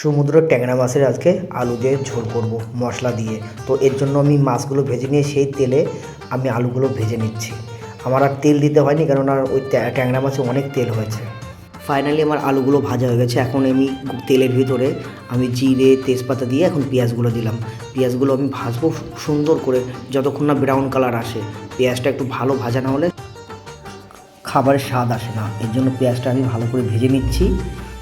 সমুদ্র ট্যাংরা মাছের আজকে আলু দিয়ে ঝোল করব মশলা দিয়ে। তো এর জন্য আমি মাছগুলো ভেজে নিয়ে সেই তেলে আমি আলুগুলো ভেজে নিচ্ছি। আমার আর তেল দিতে হয়নি, কেননা ওই ট্যাংরা মাছে অনেক তেল হয়েছে। ফাইনালি আমার আলুগুলো ভাজা হয়ে গেছে। এখন আমি তেলের ভিতরে আমি জিরে তেজপাতা দিয়ে এখন পেঁয়াজগুলো দিলাম। পেঁয়াজগুলো আমি ভাজবো সুন্দর করে, যতক্ষণ না ব্রাউন কালার আসে। পেঁয়াজটা একটু ভালো ভাজা না হলে খাবারের স্বাদ আসে না, এর জন্য পেঁয়াজটা আমি ভালো করে ভেজে নিচ্ছি।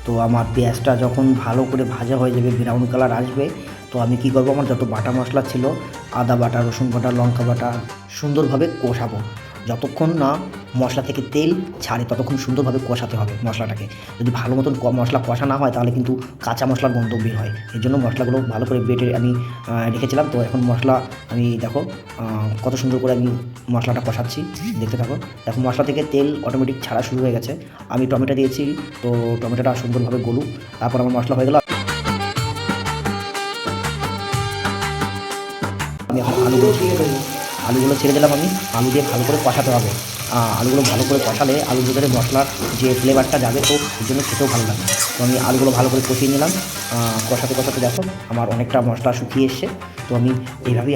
তো আমার পেঁয়াজটা যখন ভালো করে ভাজা হয়ে যাবে, ব্রাউন কালার আসবে, তো আমি কি করব, আমার যত বাটা মশলা ছিল, আদা বাটা, রসুন বাটা, লঙ্কা বাটা, সুন্দরভাবে কষাবো। যতক্ষণ না মশলা থেকে তেল ছাড়ে ততক্ষণ সুন্দরভাবে কষাতে হবে মশলাটাকে। যদি ভালো মতন মশলা কষা না হয় তাহলে কিন্তু কাঁচা মশলার গন্ধ বের হয়। এর জন্য মশলাগুলো ভালো করে বেটে আমি রেখেছিলাম। তো এখন মশলা আমি দেখো কত সুন্দর করে আমি মশলাটা কষাচ্ছি, দেখতে থাকো। দেখো মশলা থেকে তেল অটোমেটিক ছাড়া শুরু হয়ে গেছে। আমি টমেটো দিয়েছি, তো টমেটোটা সুন্দরভাবে গলুক। তারপর আমার মশলা হয়ে গেল। আমি এখন আলুগুলো ছেড়ে দিলাম। আমি আলু দিয়ে ভালো করে কষাতে হবে। আলুগুলো ভালো করে কষালে আলুর ভিতরে মশলার যে ফ্লেভারটা যাবে, তো এর জন্য খেতেও ভালো লাগে। তো আমি আলুগুলো ভালো করে কষিয়ে নিলাম। কষাতে কষাতে দেখো আমার অনেকটা মশলা শুকিয়ে এসছে। তো আমি এইভাবেই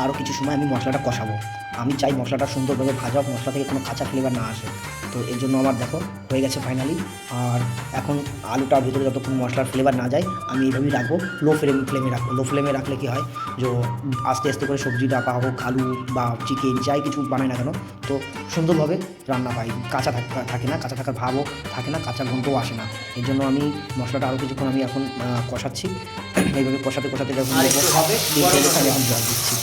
আরও কিছু সময় আমি মশলাটা কষাবো। আমি চাই মশলাটা সুন্দরভাবে ভাজা হোক, মশলা থেকে কোনো কাঁচা ফ্লেভার না আসে। তো এর জন্য আমার দেখো হয়ে গেছে ফাইনালি। আর এখন আলুটার ভিতরে যতক্ষণ মশলার ফ্লেভার না যায় আমি এইভাবেই রাখবো। ফ্লেমে রাখবো। লো ফ্লেমে রাখলে কি হয়, যে আস্তে আস্তে করে সবজি রাখা হোক, আলু বা চিকেন যাই কিছু বানায় না কেন, তো সুন্দরভাবে রান্না হয়। কাঁচা থাকে না, কাঁচা থাকার ভাবও থাকে না, কাঁচা গন্ধও আসে না। এর জন্য আমি মশলাটা আরও কিছুক্ষণ আমি এখন কষাচ্ছি। এইভাবে কষাতে কষাতে যখন আমি এখন জল দিচ্ছি।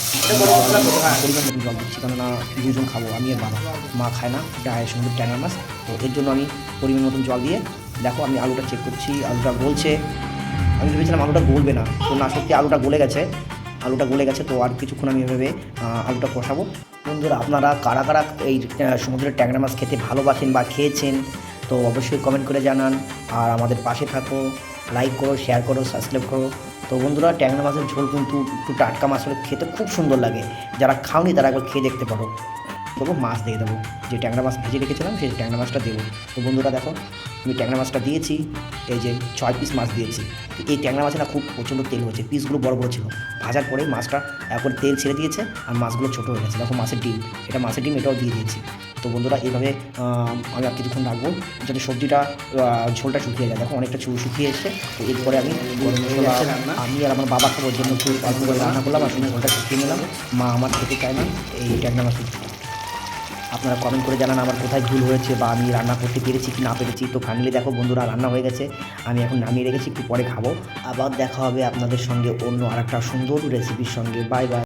পরিমাণ মতো জল দিচ্ছি, কেননা দুজন খাবো, আমি আর বাবা। মা খায় না সমুদ্রের ট্যাংরা মাছ। তো এর জন্য আমি পরিমাণ মতন জল দিয়ে দেখো আমি আলুটা চেক করছি, আলুটা গলছে। আমি ভেবেছিলাম আলুটা গলবে না, তো না, সত্যি আলুটা গলে গেছে। তো আর কিছুক্ষণ আমি এভাবে আলুটা কষাবো। বন্ধুরা, আপনারা কারা কারা এই সমুদ্রের ট্যাংরা মাছ খেতে ভালোবাসেন বা খেয়েছেন, তো অবশ্যই কমেন্ট করে জানান। আর আমাদের পাশে থাকো, লাইক করো, শেয়ার করো, সাবস্ক্রাইব করো। তো বন্ধুরা, ট্যাংরা মাছের ঝোল কিন্তু একটু টাটকা মাছ হলে খেতে খুব সুন্দর লাগে। যারা খাওনি তারা একবার খেয়ে দেখতে পারো। দেবো মাছ দিয়ে দেবো, যে ট্যাংরা মাছ ভেজে রেখেছিলাম সেই ট্যাংরা মাছটা দেবো। তো বন্ধুরা দেখো, আমি ট্যাংরা মাছটা দিয়েছি, এই যে 6 পিস মাছ দিয়েছি। এই ট্যাংরা মাছে না খুব প্রচণ্ড তেল হয়েছে, পিসগুলো বড় বড় ছিল। ভাজার পরেই মাছটা এখন তেল ছেড়ে দিয়েছে আর মাছগুলো ছোটো হয়ে গেছে। দেখো মাছের ডিম, এটা মাছের ডিম, এটাও দিয়ে দিয়েছি। তো বন্ধুরা, এইভাবে আমি আর কিছুক্ষণ রাখবো যাতে সবজিটা ঝোলটা শুকিয়ে যায়। দেখো অনেকটা শুকিয়ে এসছে। তো এরপরে আমি গরম মশলা, আমি আর আমার বাবা খাবার জন্য একটু অল্প করে রান্না করলাম আর শুনে ঝোলটা শুকিয়ে নিলাম। মা আমার খেতে চায় না এই ট্যাংরা মাছ। আপনারা কমেন্ট করে জানান আমার কোথায় ভুল হয়েছে বা আমি রান্না করতে পেরেছি কি না পেরেছি। তো ফাইনালি দেখো বন্ধুরা, রান্না হয়ে গেছে। আমি এখন নামিয়ে রেখেছি, একটু পরে খাবো। আবার দেখা হবে আপনাদের সঙ্গে অন্য আরেকটা সুন্দর রেসিপির সঙ্গে। Bye bye.